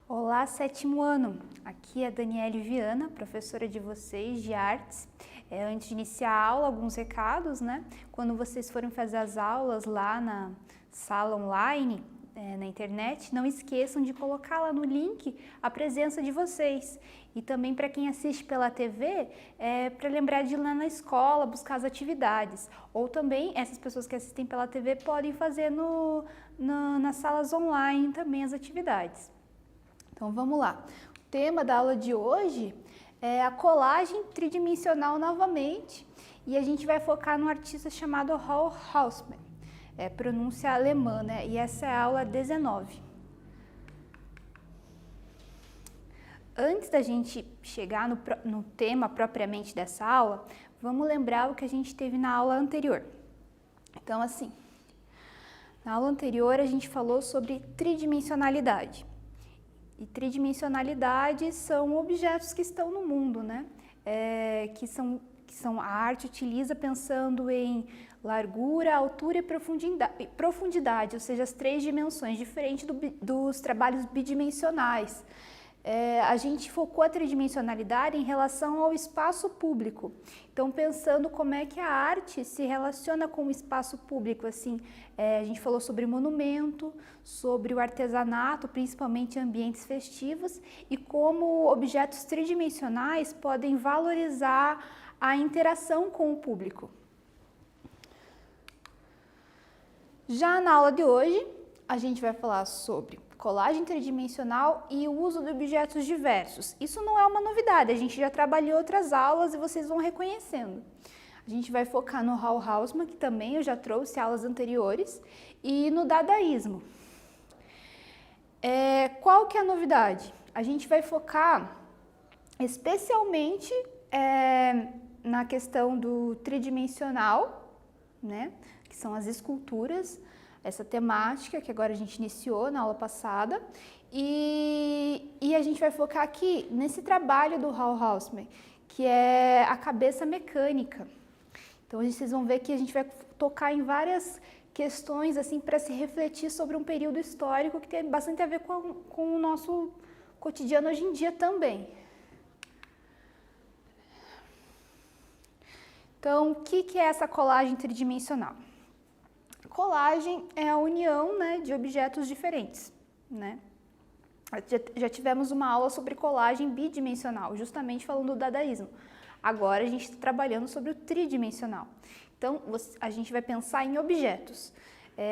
Olá, sétimo ano! Aqui é a Daniele Viana, professora de vocês de artes. Antes de iniciar a aula, alguns recados, né? Quando vocês forem fazer as aulas lá na sala online, na internet, não esqueçam de colocar lá no link a presença de vocês. E também para quem assiste pela TV, para lembrar de ir lá na escola, buscar as atividades. Ou também, essas pessoas que assistem pela TV podem fazer nas salas online também as atividades. Então vamos lá. O tema da aula de hoje é a colagem tridimensional novamente, e a gente vai focar num artista chamado Hall Houseman, pronúncia alemã, né? E essa é a aula 19. Antes da gente chegar no tema propriamente dessa aula, vamos lembrar o que a gente teve na aula anterior. Então, assim, na aula anterior a gente falou sobre tridimensionalidade. E tridimensionalidade são objetos que estão no mundo, né? Que a arte utiliza pensando em largura, altura e profundidade, ou seja, as três dimensões, diferente dos trabalhos bidimensionais. A gente focou a tridimensionalidade em relação ao espaço público. Então, pensando como é que a arte se relaciona com o espaço público, assim, a gente falou sobre monumento, sobre o artesanato, principalmente em ambientes festivos, e como objetos tridimensionais podem valorizar a interação com o público. Já na aula de hoje, a gente vai falar sobre colagem tridimensional e o uso de objetos diversos. Isso não é uma novidade, a gente já trabalhou outras aulas e vocês vão reconhecendo. A gente vai focar no Hall Houseman, que também eu já trouxe aulas anteriores, e no dadaísmo. Qual que é a novidade? A gente vai focar especialmente na questão do tridimensional, né? Que são as esculturas, essa temática que agora a gente iniciou na aula passada, e a gente vai focar aqui nesse trabalho do Hall Houseman, que é a cabeça mecânica. Então vocês vão ver que a gente vai tocar em várias questões assim para se refletir sobre um período histórico que tem bastante a ver com o nosso cotidiano hoje em dia também. Então, o que é essa colagem tridimensional? Colagem é a união, né, de objetos diferentes, né? Já tivemos uma aula sobre colagem bidimensional, justamente falando do dadaísmo. Agora a gente está trabalhando sobre o tridimensional. Então, a gente vai pensar em objetos.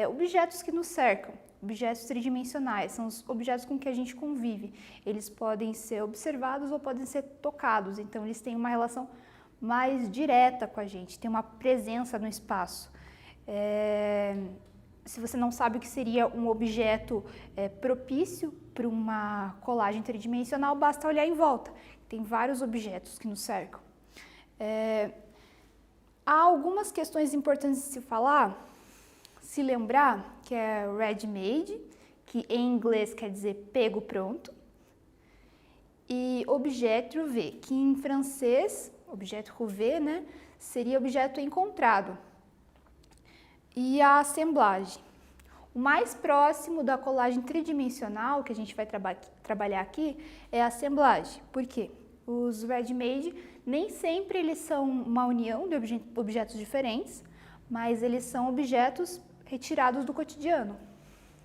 Objetos que nos cercam, objetos tridimensionais, são os objetos com que a gente convive. Eles podem ser observados ou podem ser tocados, então eles têm uma relação mais direta com a gente, tem uma presença no espaço. Se você não sabe o que seria um objeto propício para uma colagem tridimensional, basta olhar em volta. Tem vários objetos que nos cercam. Há algumas questões importantes de se falar, se lembrar que é ready-made, que em inglês quer dizer pego pronto, e objet trouvé, que em francês, objet trouvé, né, seria objeto encontrado. E a assemblagem. O mais próximo da colagem tridimensional que a gente vai trabalhar aqui é a assemblagem. Por quê? Os ready-made nem sempre eles são uma união de objetos diferentes, mas eles são objetos retirados do cotidiano.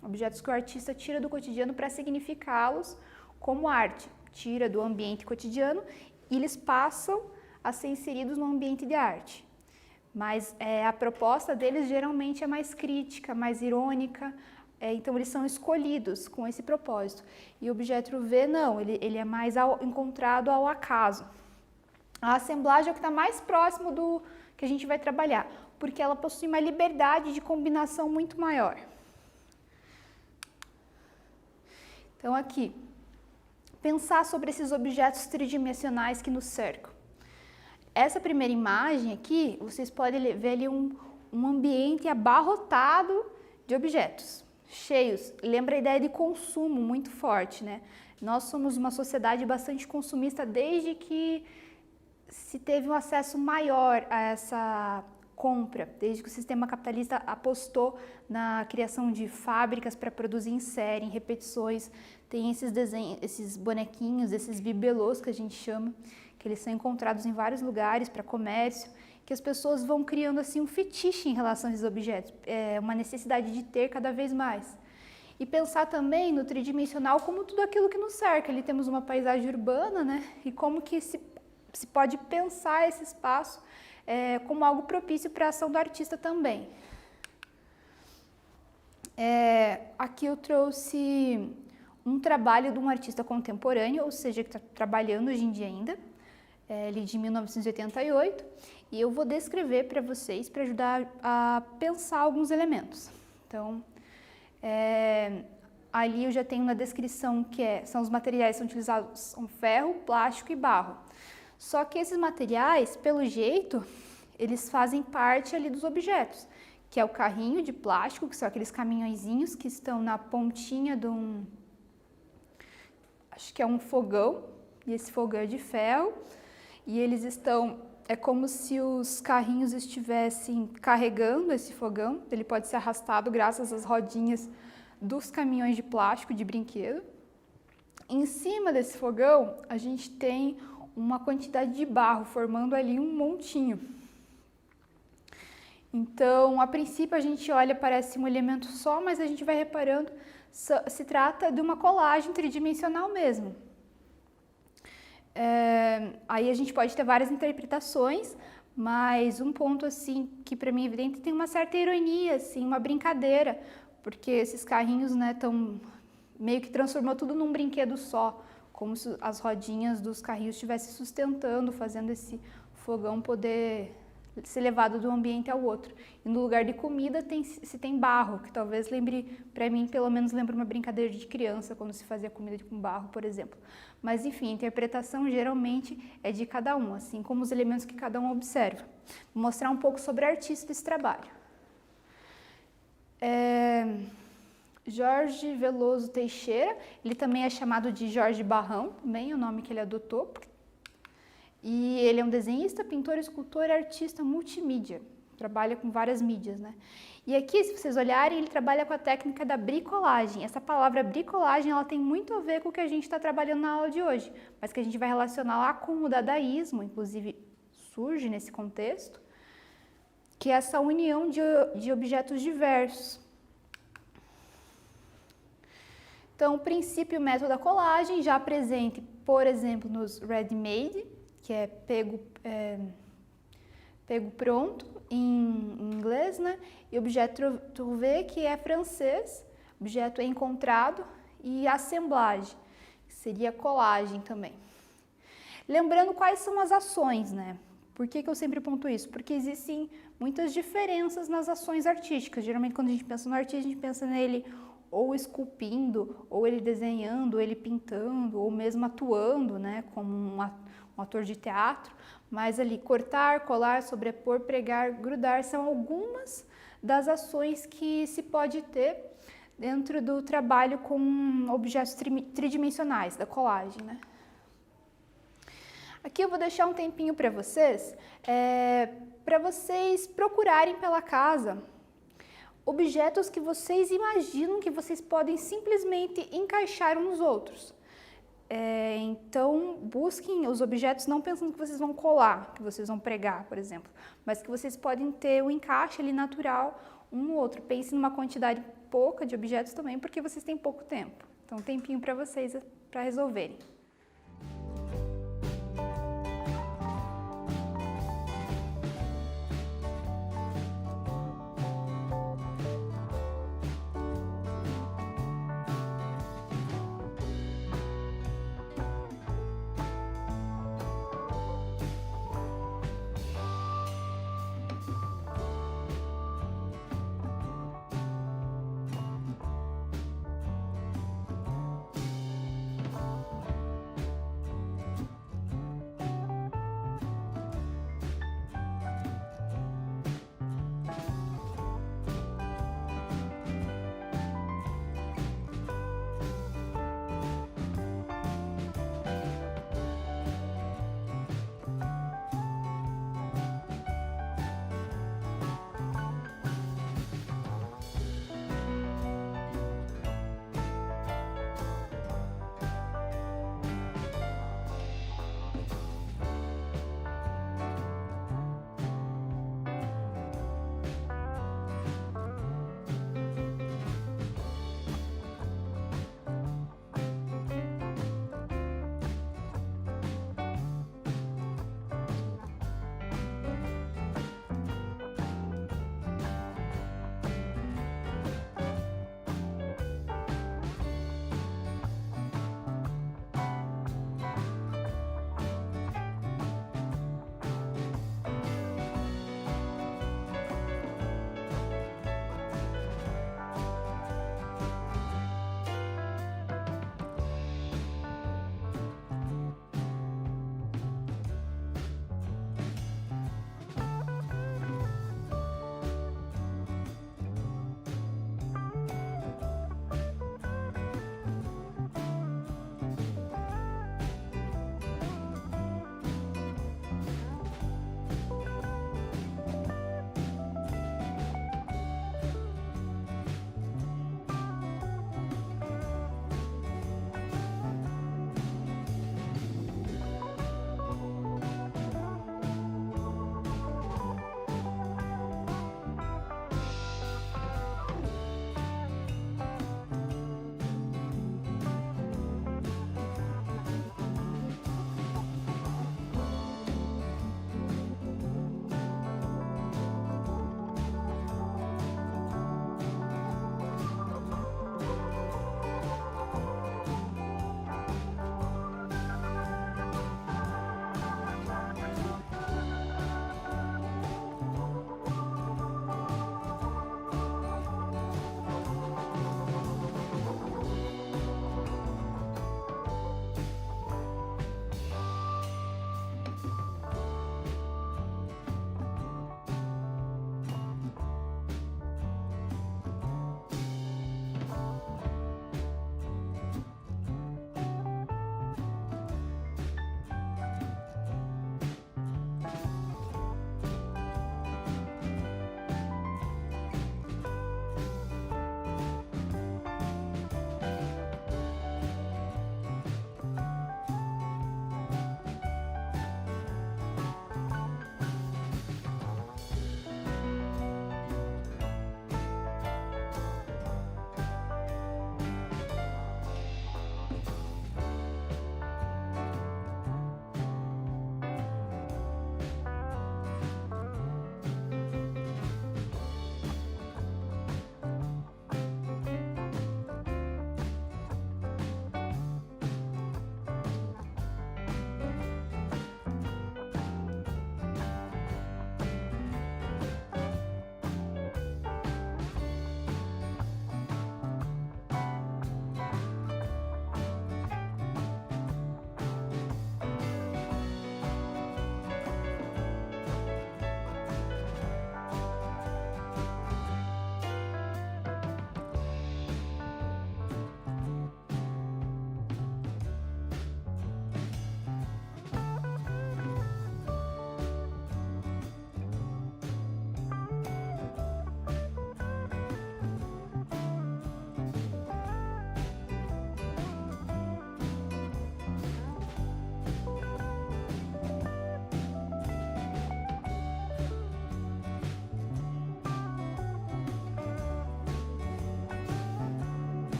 Objetos que o artista tira do cotidiano para significá-los como arte. Tira do ambiente cotidiano e eles passam a ser inseridos no ambiente de arte. Mas a proposta deles geralmente é mais crítica, mais irônica, então eles são escolhidos com esse propósito. E o objeto trouvé não, ele é mais encontrado ao acaso. A assemblagem é o que está mais próximo do que a gente vai trabalhar, porque ela possui uma liberdade de combinação muito maior. Então aqui, pensar sobre esses objetos tridimensionais que nos cercam. Essa primeira imagem aqui, vocês podem ver ali um ambiente abarrotado de objetos, cheios. Lembra a ideia de consumo muito forte, né? Nós somos uma sociedade bastante consumista desde que se teve um acesso maior a essa compra, desde que o sistema capitalista apostou na criação de fábricas para produzir em série, em repetições. Tem esses desenhos, esses bonequinhos, esses bibelôs que a gente chama, que eles são encontrados em vários lugares para comércio, que as pessoas vão criando assim um fetiche em relação a esses objetos, uma necessidade de ter cada vez mais. E pensar também no tridimensional como tudo aquilo que nos cerca. Ali temos uma paisagem urbana, né? E como que se pode pensar esse espaço como algo propício para a ação do artista também. Aqui eu trouxe um trabalho de um artista contemporâneo, ou seja, que está trabalhando hoje em dia ainda, ele de 1988, e eu vou descrever para vocês para ajudar a pensar alguns elementos. Então, ali eu já tenho na descrição que são os materiais que são utilizados, são ferro, plástico e barro. Só que esses materiais, pelo jeito, eles fazem parte ali dos objetos, que é o carrinho de plástico, que são aqueles caminhõezinhos que estão na pontinha de acho que é um fogão, e esse fogão é de ferro, e eles estão, é como se os carrinhos estivessem carregando esse fogão, ele pode ser arrastado graças às rodinhas dos caminhões de plástico de brinquedo. Em cima desse fogão, a gente tem uma quantidade de barro, formando ali um montinho. Então, a princípio a gente olha, parece um elemento só, mas a gente vai reparando, se trata de uma colagem tridimensional mesmo. Aí a gente pode ter várias interpretações, mas um ponto assim que para mim é evidente, tem uma certa ironia, assim, uma brincadeira, porque esses carrinhos, né, meio que transformou tudo num brinquedo só, como se as rodinhas dos carrinhos estivessem sustentando, fazendo esse fogão poder ser levado de um ambiente ao outro. E no lugar de comida se tem barro, que talvez lembre, para mim, pelo menos lembra uma brincadeira de criança, quando se fazia comida com barro, por exemplo. Mas enfim, a interpretação geralmente é de cada um, assim como os elementos que cada um observa. Vou mostrar um pouco sobre o artista desse trabalho. Jorge Veloso Teixeira, ele também é chamado de Jorge Barrão, também é o nome que ele adotou. E ele é um desenhista, pintor, escultor e artista multimídia, trabalha com várias mídias, né? E aqui, se vocês olharem, ele trabalha com a técnica da bricolagem. Essa palavra bricolagem, ela tem muito a ver com o que a gente está trabalhando na aula de hoje, mas que a gente vai relacionar lá com o dadaísmo, inclusive surge nesse contexto, que é essa união de objetos diversos. Então, o princípio e o método da colagem, já presente, por exemplo, nos ready-made, que é pego pronto em inglês, né? E objeto trouvé, que é francês, objeto encontrado, e assemblage, que seria colagem também. Lembrando quais são as ações, né? Por que eu sempre ponto isso? Porque existem muitas diferenças nas ações artísticas. Geralmente, quando a gente pensa no artista, a gente pensa nele ou esculpindo, ou ele desenhando, ou ele pintando, ou mesmo atuando, né, como um ator de teatro. Mas ali, cortar, colar, sobrepor, pregar, grudar, são algumas das ações que se pode ter dentro do trabalho com objetos tridimensionais, da colagem, né? Aqui eu vou deixar um tempinho para vocês procurarem pela casa objetos que vocês imaginam que vocês podem simplesmente encaixar uns nos outros. Então, busquem os objetos não pensando que vocês vão colar, que vocês vão pregar, por exemplo, mas que vocês podem ter o encaixe ali natural um no outro. Pense numa quantidade pouca de objetos também, porque vocês têm pouco tempo. Então, um tempinho para vocês para resolverem.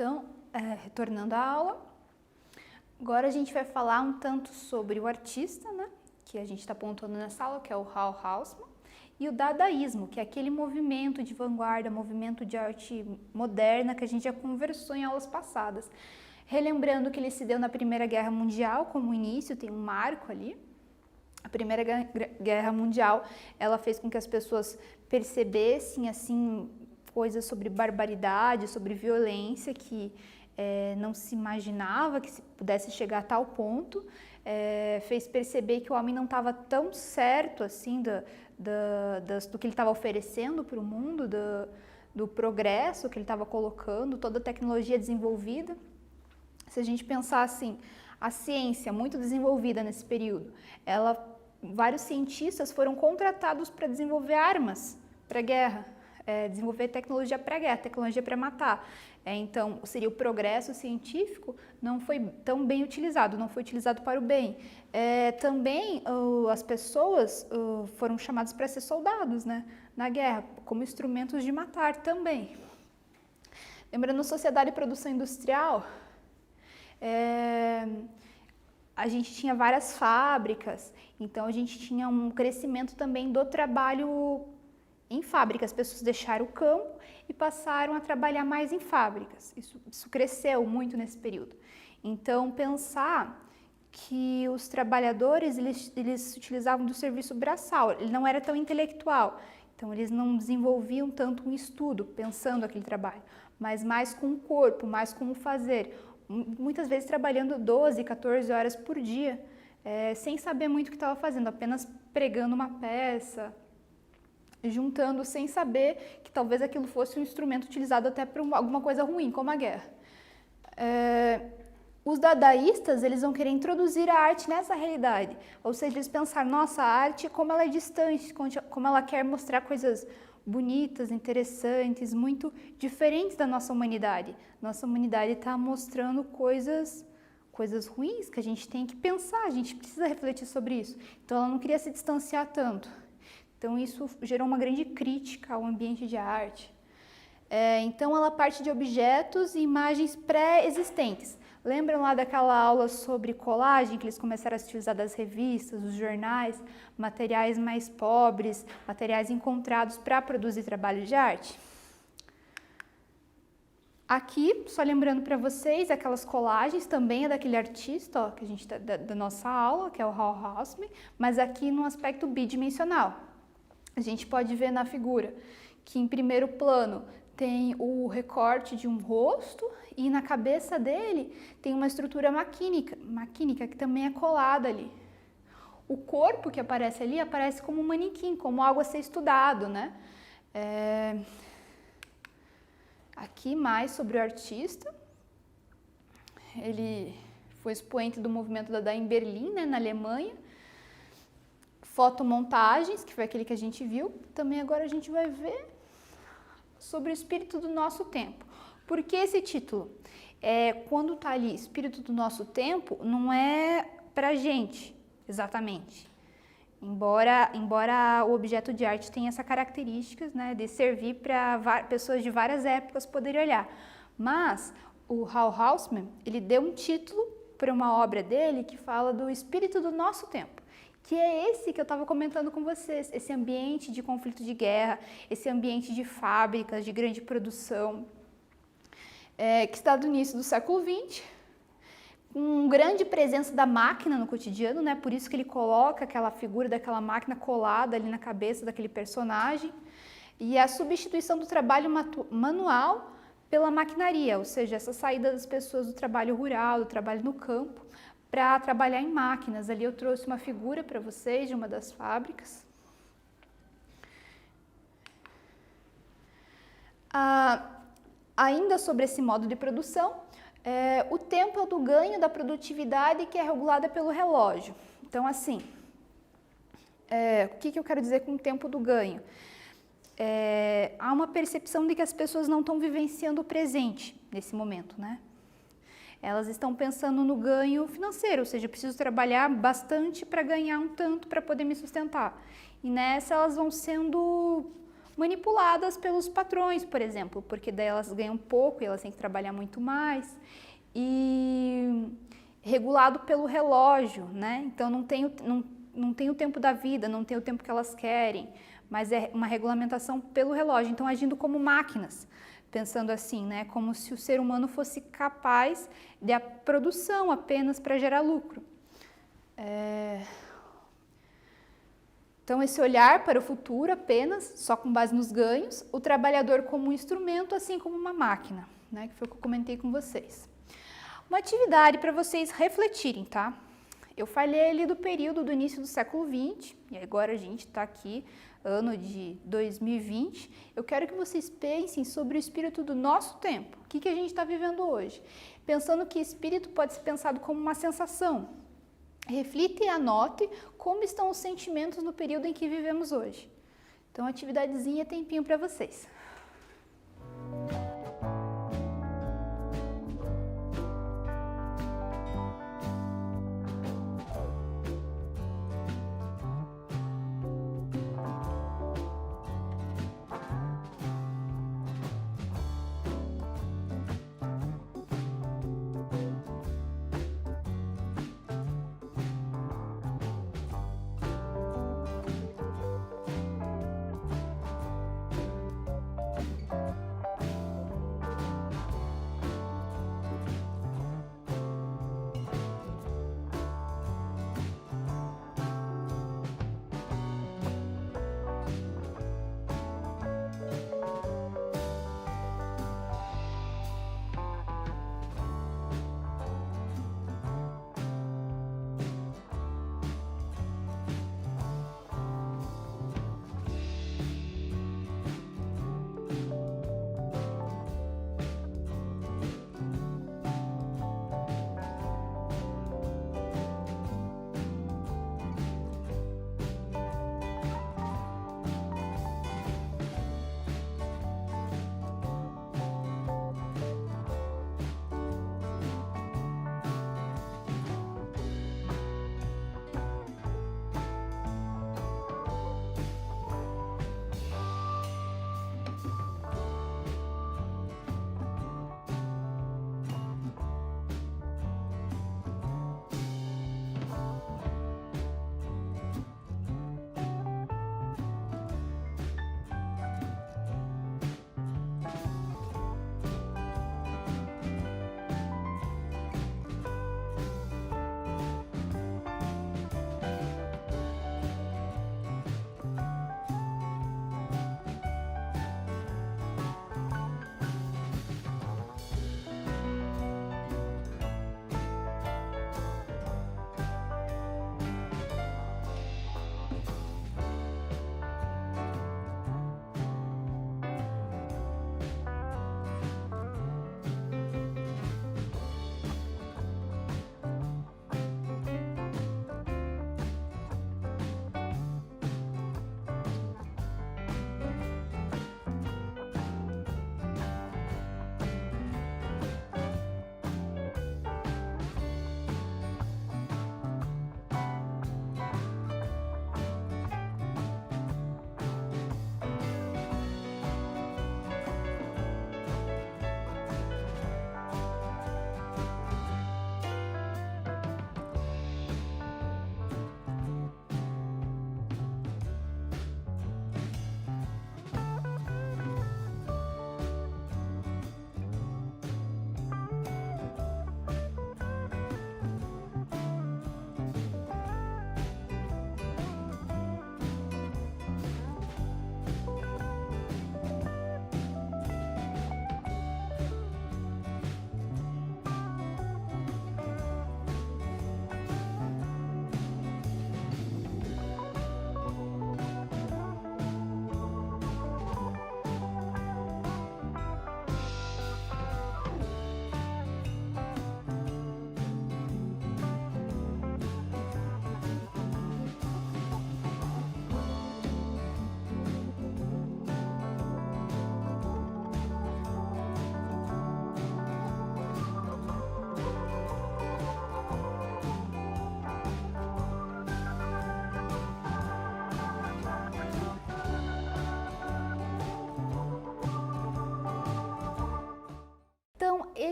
Então, retornando à aula, agora a gente vai falar um tanto sobre o artista, né, que a gente está apontando nessa aula, que é o Hal Houseman, e o dadaísmo, que é aquele movimento de vanguarda, movimento de arte moderna que a gente já conversou em aulas passadas. Relembrando que ele se deu na Primeira Guerra Mundial como início, tem um marco ali. A Primeira Guerra Mundial, ela fez com que as pessoas percebessem, assim, coisas sobre barbaridade, sobre violência, que não se imaginava que se pudesse chegar a tal ponto. Fez perceber que o homem não estava tão certo, assim, do que ele estava oferecendo para o mundo, do progresso que ele estava colocando, toda a tecnologia desenvolvida. Se a gente pensar assim, a ciência muito desenvolvida nesse período, vários cientistas foram contratados para desenvolver armas para a guerra, desenvolver tecnologia para a guerra, tecnologia para matar. Então, seria o progresso científico não foi tão bem utilizado, não foi utilizado para o bem. Também as pessoas foram chamadas para ser soldados, né, na guerra, como instrumentos de matar também. Lembrando, sociedade e produção industrial, a gente tinha várias fábricas, então a gente tinha um crescimento também do trabalho em fábricas. As pessoas deixaram o campo e passaram a trabalhar mais em fábricas. Isso cresceu muito nesse período. Então, pensar que os trabalhadores, eles se utilizavam do serviço braçal, ele não era tão intelectual, então eles não desenvolviam tanto um estudo pensando aquele trabalho, mas mais com o corpo, mais com o fazer. Muitas vezes trabalhando 12, 14 horas por dia, sem saber muito o que estava fazendo, apenas pregando uma peça, juntando sem saber que talvez aquilo fosse um instrumento utilizado até para alguma coisa ruim, como a guerra. Os dadaístas, eles vão querer introduzir a arte nessa realidade, ou seja, eles pensaram, nossa, a arte, como ela é distante, como ela quer mostrar coisas bonitas, interessantes, muito diferentes da nossa humanidade. Nossa humanidade está mostrando coisas ruins que a gente tem que pensar, a gente precisa refletir sobre isso. Então, ela não queria se distanciar tanto. Então, isso gerou uma grande crítica ao ambiente de arte. Então, ela parte de objetos e imagens pré-existentes. Lembram lá daquela aula sobre colagem, que eles começaram a se utilizar das revistas, dos jornais, materiais mais pobres, materiais encontrados para produzir trabalhos de arte? Aqui, só lembrando para vocês, aquelas colagens também é daquele artista, ó, que a gente da nossa aula, que é o Hal Houseman, mas aqui no aspecto bidimensional. A gente pode ver na figura que em primeiro plano tem o recorte de um rosto e na cabeça dele tem uma estrutura maquínica que também é colada ali. O corpo que aparece ali aparece como um manequim, como algo a ser estudado, né? Aqui mais sobre o artista. Ele foi expoente do movimento Dada em Berlim, né, na Alemanha. Fotomontagens, que foi aquele que a gente viu. Também agora a gente vai ver sobre o espírito do nosso tempo. Por que esse título? Quando está ali, espírito do nosso tempo, não é pra gente, exatamente. Embora o objeto de arte tenha essa característica, né, de servir para pessoas de várias épocas poderem olhar. Mas o Hal Houseman, ele deu um título para uma obra dele que fala do espírito do nosso tempo, que é esse que eu estava comentando com vocês, esse ambiente de conflito de guerra, esse ambiente de fábricas, de grande produção, que está do início do século XX, com grande presença da máquina no cotidiano, né? Por isso que ele coloca aquela figura daquela máquina colada ali na cabeça daquele personagem, e a substituição do trabalho manual pela maquinaria, ou seja, essa saída das pessoas do trabalho rural, do trabalho no campo, para trabalhar em máquinas. Ali eu trouxe uma figura para vocês de uma das fábricas. Ainda sobre esse modo de produção, o tempo é o do ganho da produtividade que é regulada pelo relógio. Então, assim, o que eu quero dizer com o tempo do ganho? Há uma percepção de que as pessoas não estão vivenciando o presente nesse momento, né? Elas estão pensando no ganho financeiro, ou seja, eu preciso trabalhar bastante para ganhar um tanto para poder me sustentar. E nessa elas vão sendo manipuladas pelos patrões, por exemplo, porque daí elas ganham pouco e elas têm que trabalhar muito mais. E regulado pelo relógio, né? Então não tem o tempo da vida, não tem o tempo que elas querem, mas é uma regulamentação pelo relógio, então agindo como máquinas, pensando assim, né? Como se o ser humano fosse capaz de a produção apenas para gerar lucro. Então, esse olhar para o futuro apenas, só com base nos ganhos, o trabalhador como um instrumento, assim como uma máquina, né? Que foi o que eu comentei com vocês. Uma atividade para vocês refletirem, tá? Eu falei ali do período do início do século XX, e agora a gente está aqui, ano de 2020. Eu quero que vocês pensem sobre o espírito do nosso tempo. O que a gente está vivendo hoje? Pensando que espírito pode ser pensado como uma sensação. Reflita e anote como estão os sentimentos no período em que vivemos hoje. Então, atividadezinha, tempinho para vocês.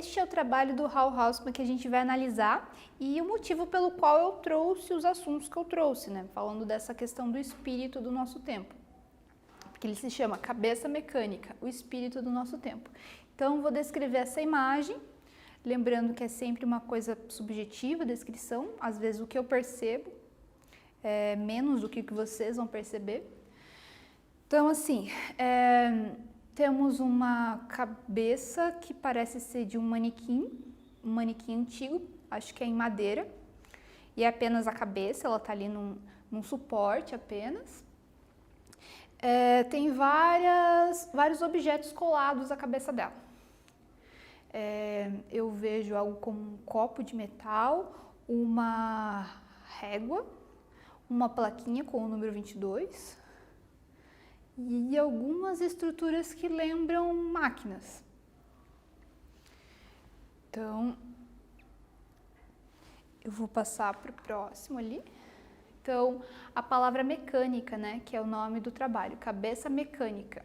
este é o trabalho do Hal Hausmann que a gente vai analisar e o motivo pelo qual eu trouxe os assuntos que eu trouxe, né? Falando dessa questão do espírito do nosso tempo. Porque ele se chama Cabeça Mecânica, o espírito do nosso tempo. Então, vou descrever essa imagem, lembrando que é sempre uma coisa subjetiva a descrição, às vezes o que eu percebo é menos do que vocês vão perceber. Então, assim, temos uma cabeça que parece ser de um manequim antigo, acho que é em madeira, e é apenas a cabeça, ela está ali num suporte apenas. Tem vários objetos colados à cabeça dela. Eu vejo algo como um copo de metal, uma régua, uma plaquinha com o número 22 e algumas estruturas que lembram máquinas. Então, eu vou passar para o próximo ali. Então, a palavra mecânica, né, que é o nome do trabalho, cabeça mecânica.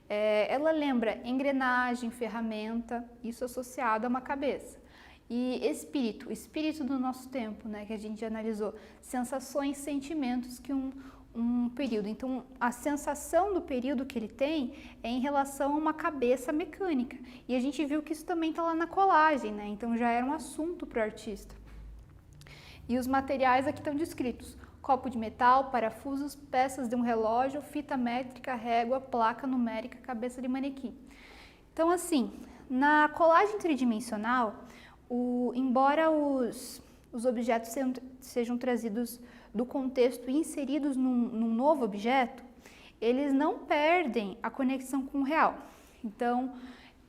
Ela lembra engrenagem, ferramenta, isso associado a uma cabeça. E espírito, o espírito do nosso tempo, né, que a gente analisou, sensações, sentimentos que um período. Então, a sensação do período que ele tem é em relação a uma cabeça mecânica. E a gente viu que isso também está lá na colagem, né, então já era um assunto para o artista. E os materiais aqui estão descritos. Copo de metal, parafusos, peças de um relógio, fita métrica, régua, placa numérica, cabeça de manequim. Então, assim, na colagem tridimensional, embora os objetos sejam trazidos do contexto e inseridos num novo objeto, eles não perdem a conexão com o real. Então,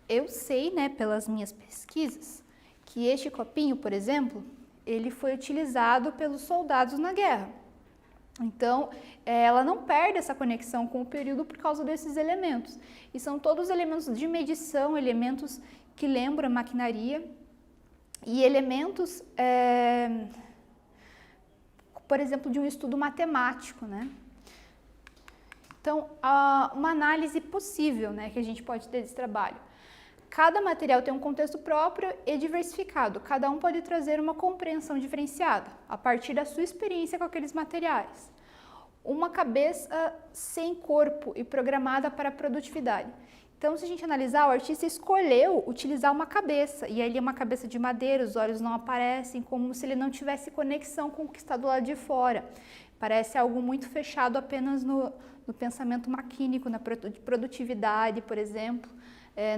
eu sei, né, pelas minhas pesquisas, que este copinho, por exemplo, ele foi utilizado pelos soldados na guerra. Então, ela não perde essa conexão com o período por causa desses elementos. E são todos elementos de medição, elementos que lembram a maquinaria e elementos, por exemplo, de um estudo matemático, né? Então, uma análise possível, né, que a gente pode ter desse trabalho. Cada material tem um contexto próprio e diversificado. Cada um pode trazer uma compreensão diferenciada a partir da sua experiência com aqueles materiais. Uma cabeça sem corpo e programada para a produtividade. Então, se a gente analisar, o artista escolheu utilizar uma cabeça, e ali é uma cabeça de madeira, os olhos não aparecem, como se ele não tivesse conexão com o que está do lado de fora. Parece algo muito fechado apenas no pensamento maquínico, na produtividade, por exemplo.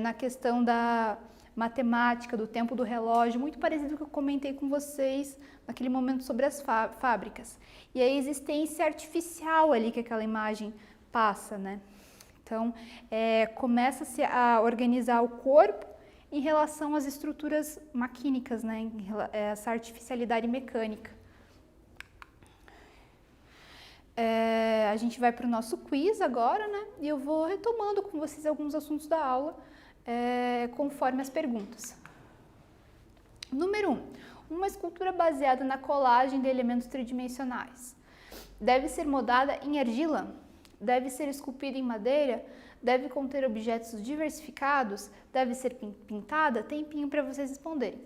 Na questão da matemática, do tempo do relógio, muito parecido com o que eu comentei com vocês naquele momento sobre as fábricas. E a existência artificial ali que aquela imagem passa, né? Então, começa-se a organizar o corpo em relação às estruturas maquínicas, né? Essa artificialidade mecânica. A gente vai para o nosso quiz agora, né? E eu vou retomando com vocês alguns assuntos da aula, conforme as perguntas. Número 1. Uma escultura baseada na colagem de elementos tridimensionais. Deve ser moldada em argila? Deve ser esculpida em madeira? Deve conter objetos diversificados? Deve ser pintada? Tempinho para vocês responderem.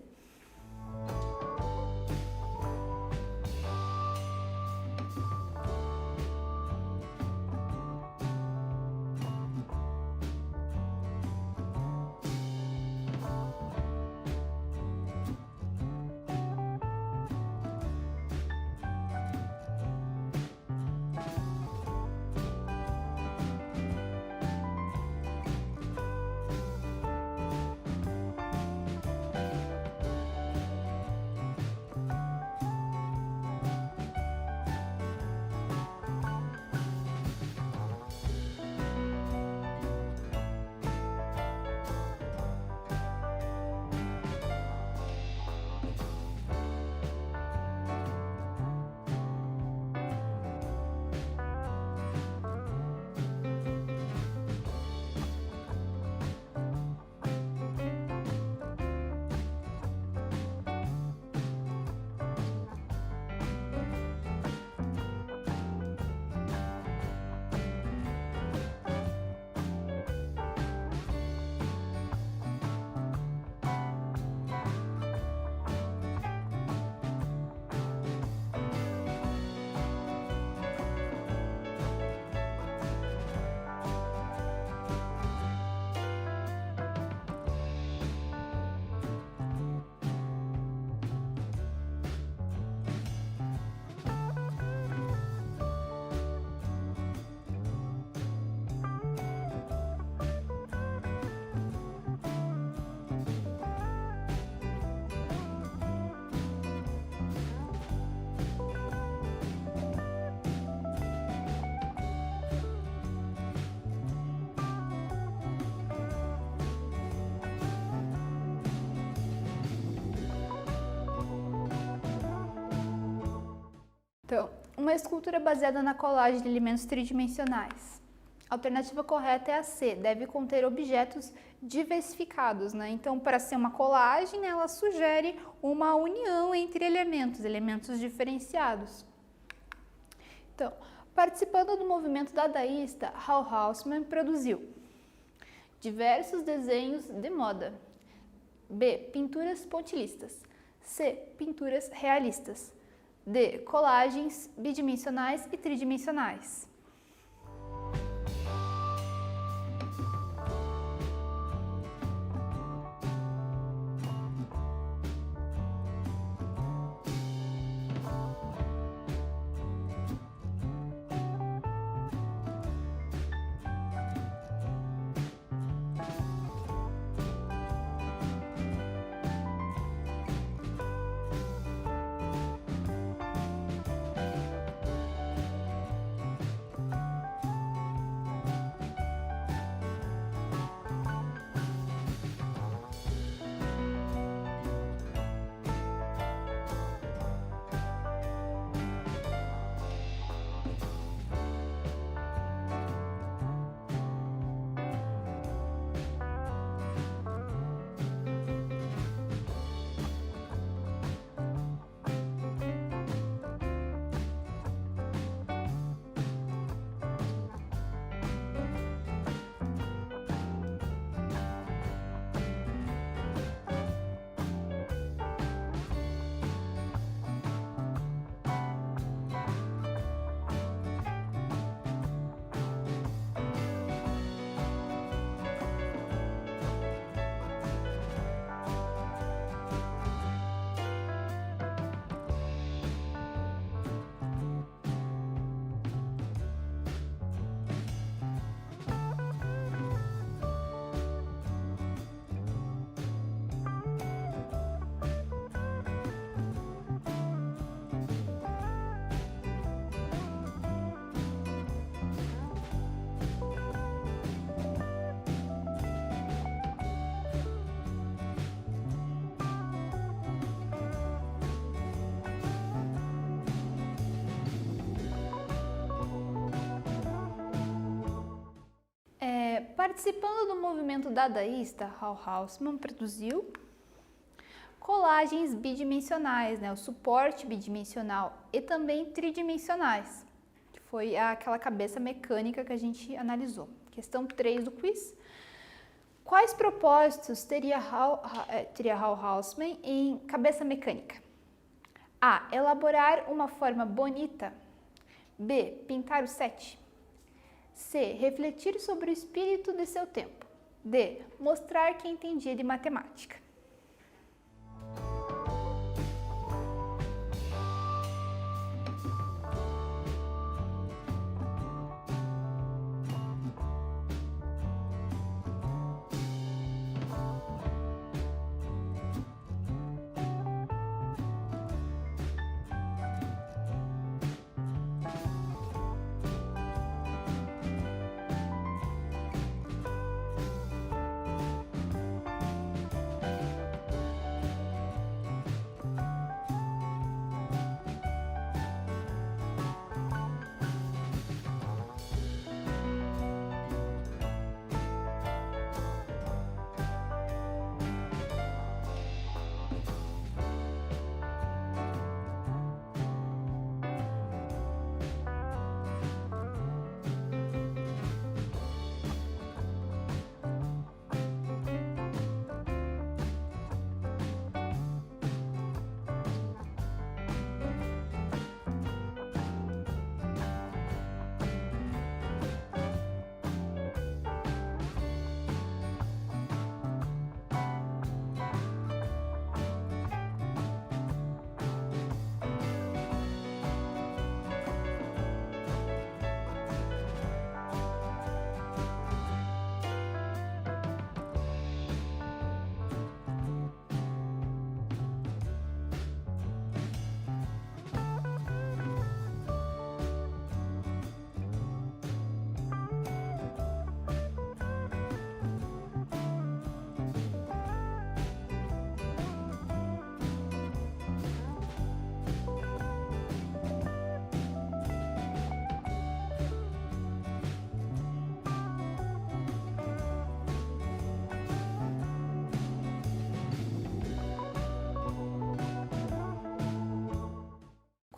Então, uma escultura baseada na colagem de elementos tridimensionais. A alternativa correta é a C, deve conter objetos diversificados, né? Então, para ser uma colagem, né, ela sugere uma união entre elementos diferenciados. Então, participando do movimento dadaísta, Hal Houseman produziu diversos desenhos de moda. B. Pinturas pontilhistas. C. Pinturas realistas. D. Colagens bidimensionais e tridimensionais. Participando do movimento dadaísta, Hal Houseman produziu colagens bidimensionais, né, o suporte bidimensional e também tridimensionais, que foi aquela cabeça mecânica que a gente analisou. Questão 3 do quiz. Quais propósitos teria Hal Houseman em cabeça mecânica? A. Elaborar uma forma bonita. B. Pintar o set. C. Refletir sobre o espírito de seu tempo. D. Mostrar que entendia de matemática.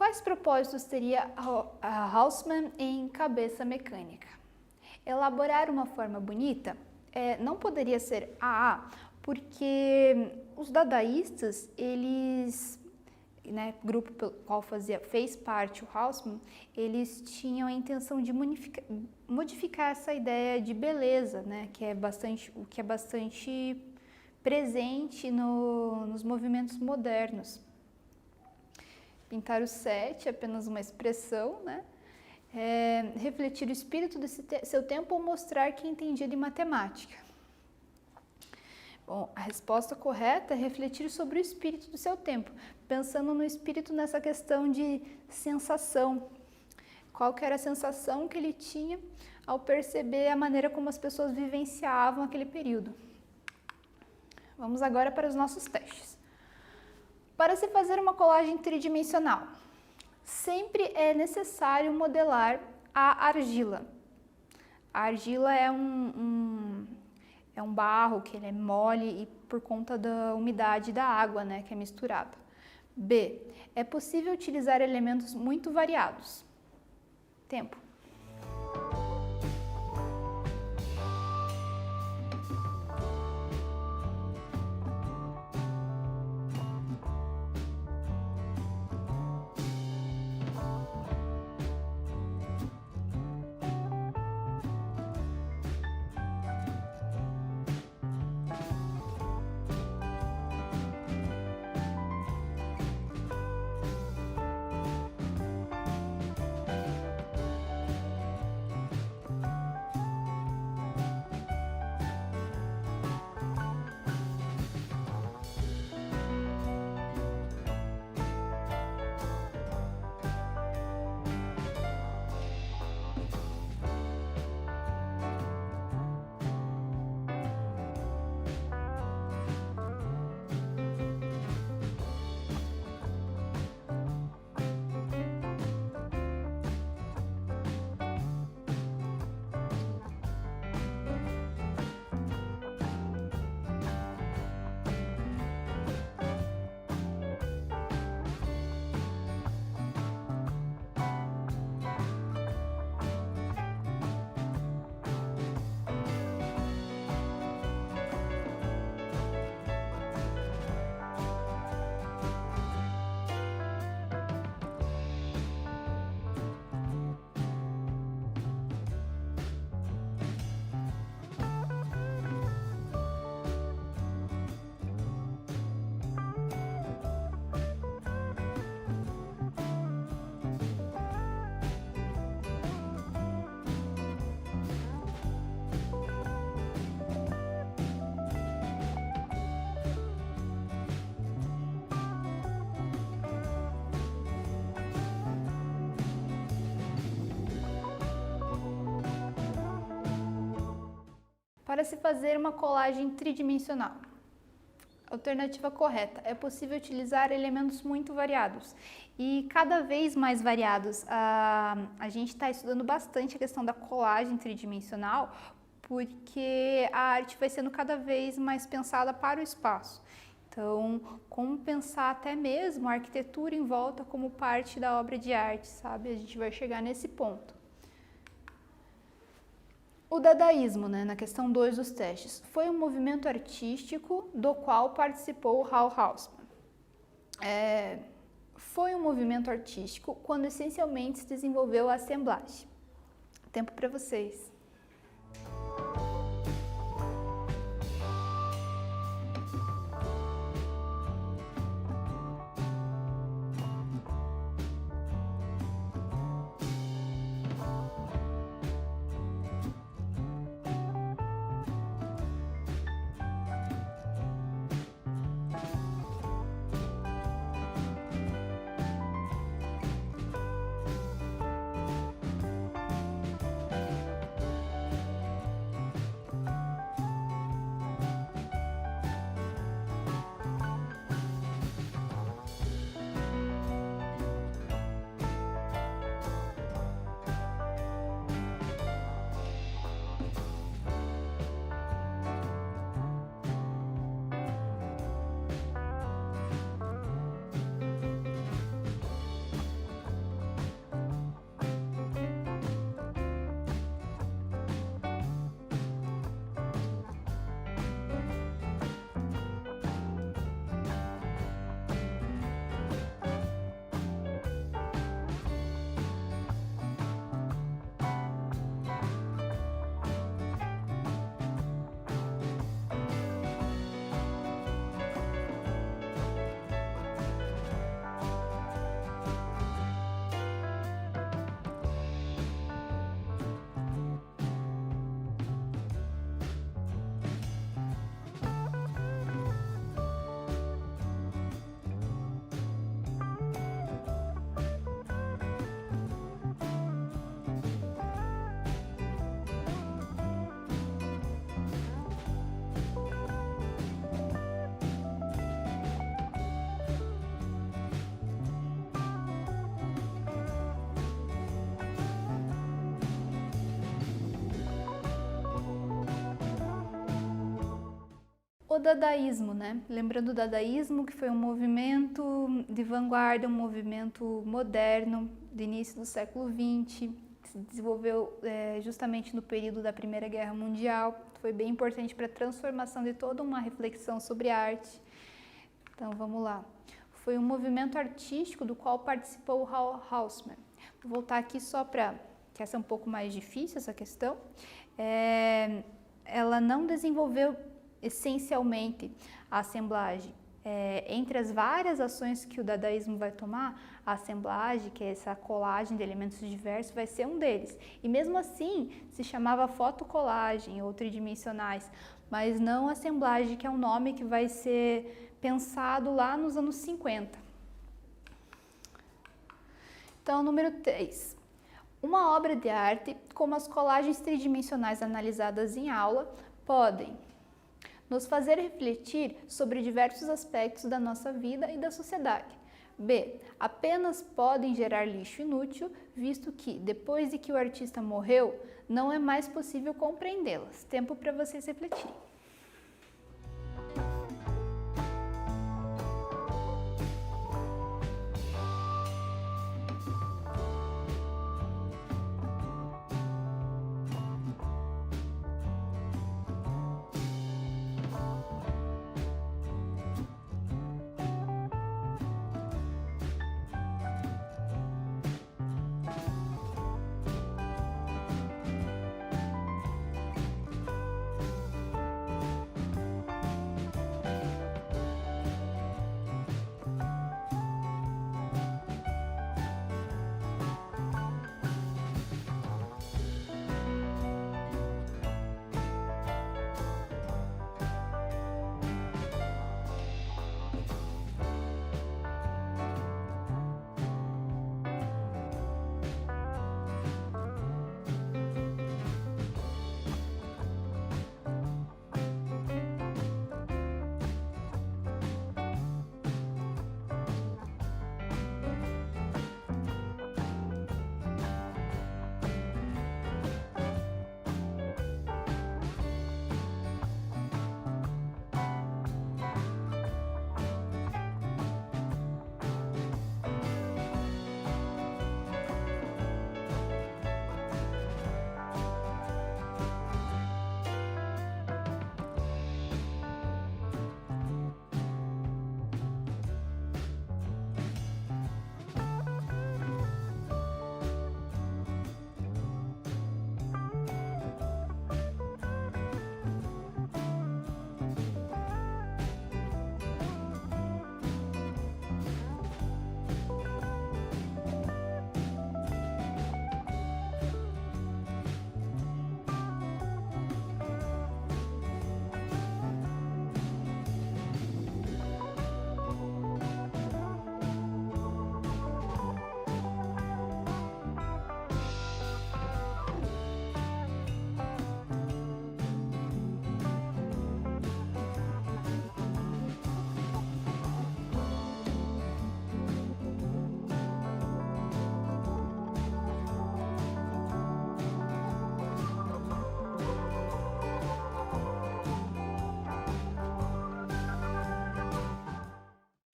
Quais propósitos teria a Hausmann em Cabeça Mecânica? Elaborar uma forma bonita não poderia ser AA, porque os dadaístas, eles, grupo pelo qual fez parte o Hausmann, eles tinham a intenção de modificar essa ideia de beleza, que é bastante presente nos movimentos modernos. Pintar o sete é apenas uma expressão, refletir o espírito desse seu tempo ou mostrar que entendia de matemática. Bom, a resposta correta é refletir sobre o espírito do seu tempo, pensando no espírito nessa questão de sensação. Qual que era a sensação que ele tinha ao perceber a maneira como as pessoas vivenciavam aquele período. Vamos agora para os nossos testes. Para se fazer uma colagem tridimensional, sempre é necessário modelar a argila. A argila é um barro que ele é mole e por conta da umidade da água, que é misturada. B. É possível utilizar elementos muito variados. Tempo. Para se fazer uma colagem tridimensional. Alternativa correta. É possível utilizar elementos muito variados e cada vez mais variados. A gente está estudando bastante a questão da colagem tridimensional porque a arte vai sendo cada vez mais pensada para o espaço. Então, como pensar até mesmo a arquitetura em volta como parte da obra de arte, sabe? A gente vai chegar nesse ponto. O dadaísmo, na questão 2 dos testes, foi um movimento artístico do qual participou Hal Hausmann. Foi um movimento artístico quando essencialmente se desenvolveu a assemblagem. Tempo para vocês. O dadaísmo, né? Lembrando o dadaísmo, que foi um movimento de vanguarda, um movimento moderno do início do século XX, que se desenvolveu justamente no período da Primeira Guerra Mundial. Foi bem importante para a transformação de toda uma reflexão sobre arte. Então, vamos lá. Foi um movimento artístico do qual participou o Haussmann. Vou voltar aqui só para, que essa é um pouco mais difícil, essa questão. Ela não desenvolveu essencialmente a assemblagem. Entre as várias ações que o dadaísmo vai tomar, a assemblagem, que é essa colagem de elementos diversos, vai ser um deles. E mesmo assim, se chamava fotocolagem ou tridimensionais, mas não assemblagem, que é um nome que vai ser pensado lá nos anos 50. Então, número 3. Uma obra de arte, como as colagens tridimensionais analisadas em aula, podem nos fazer refletir sobre diversos aspectos da nossa vida e da sociedade. B. Apenas podem gerar lixo inútil, visto que, depois de que o artista morreu, não é mais possível compreendê-las. Tempo para vocês refletirem.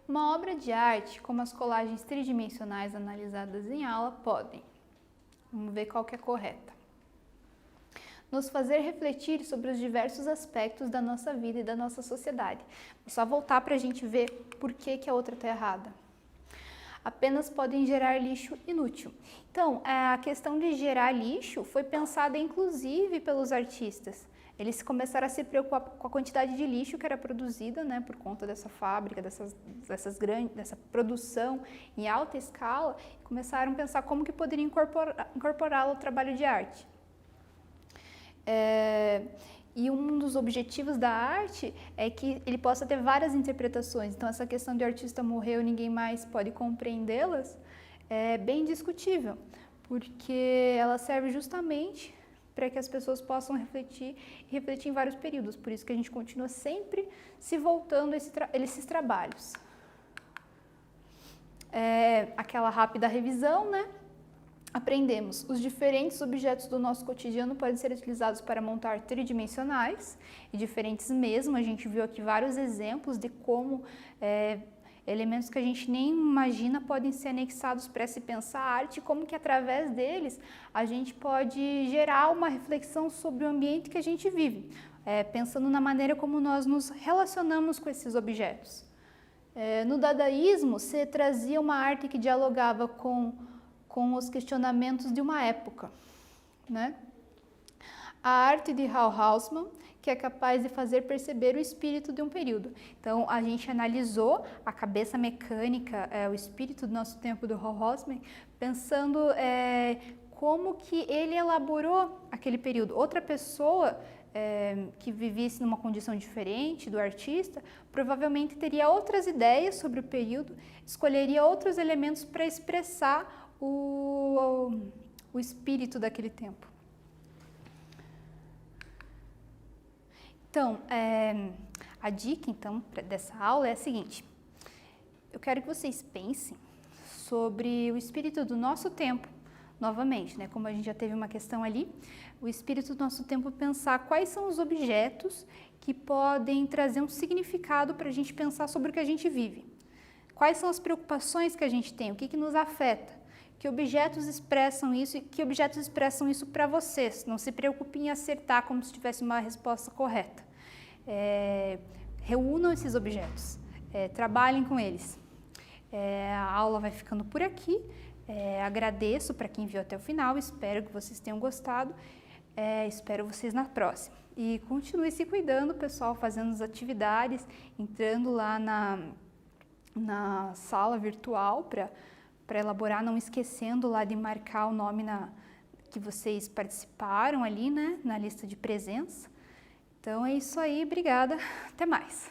Uma obra de arte, como as colagens tridimensionais analisadas em aula, podem, vamos ver qual que é correta, nos fazer refletir sobre os diversos aspectos da nossa vida e da nossa sociedade. Vou só voltar para a gente ver por que a outra está errada. Apenas podem gerar lixo inútil. Então, a questão de gerar lixo foi pensada inclusive pelos artistas. Eles começaram a se preocupar com a quantidade de lixo que era produzida, né, por conta dessa fábrica, dessa produção em alta escala, e começaram a pensar como que poderiam incorporá-lo ao trabalho de arte. E um dos objetivos da arte é que ele possa ter várias interpretações. Então, essa questão de o artista morreu e ninguém mais pode compreendê-las é bem discutível, porque ela serve justamente para que as pessoas possam refletir em vários períodos. Por isso que a gente continua sempre se voltando a esses trabalhos. Aquela rápida revisão, né? aprendemos os diferentes objetos do nosso cotidiano podem ser utilizados para montar tridimensionais e diferentes mesmo. A gente viu aqui vários exemplos de como elementos que a gente nem imagina podem ser anexados para se pensar a arte, como que através deles a gente pode gerar uma reflexão sobre o ambiente que a gente vive, pensando na maneira como nós nos relacionamos com esses objetos. No dadaísmo, se trazia uma arte que dialogava com os questionamentos de uma época, né? A arte de Hal Houseman, que é capaz de fazer perceber o espírito de um período. Então, a gente analisou a cabeça mecânica, o espírito do nosso tempo do Hal Houseman, pensando como que ele elaborou aquele período. Outra pessoa que vivesse numa condição diferente do artista, provavelmente teria outras ideias sobre o período, escolheria outros elementos para expressar o espírito daquele tempo. Então, a dica então dessa aula é a seguinte: eu quero que vocês pensem sobre o espírito do nosso tempo, novamente, né? Como a gente já teve uma questão ali, o espírito do nosso tempo, pensar quais são os objetos que podem trazer um significado para a gente pensar sobre o que a gente vive. Quais são as preocupações que a gente tem, o que nos afeta. Que objetos expressam isso e que objetos expressam isso para vocês. Não se preocupem em acertar como se tivesse uma resposta correta. Reúnam esses objetos, trabalhem com eles. A aula vai ficando por aqui. Agradeço para quem viu até o final, espero que vocês tenham gostado. Espero vocês na próxima. E continue se cuidando, pessoal, fazendo as atividades, entrando lá na sala virtual para elaborar, não esquecendo lá de marcar o nome que vocês participaram ali, né, na lista de presença. Então é isso aí, obrigada, até mais.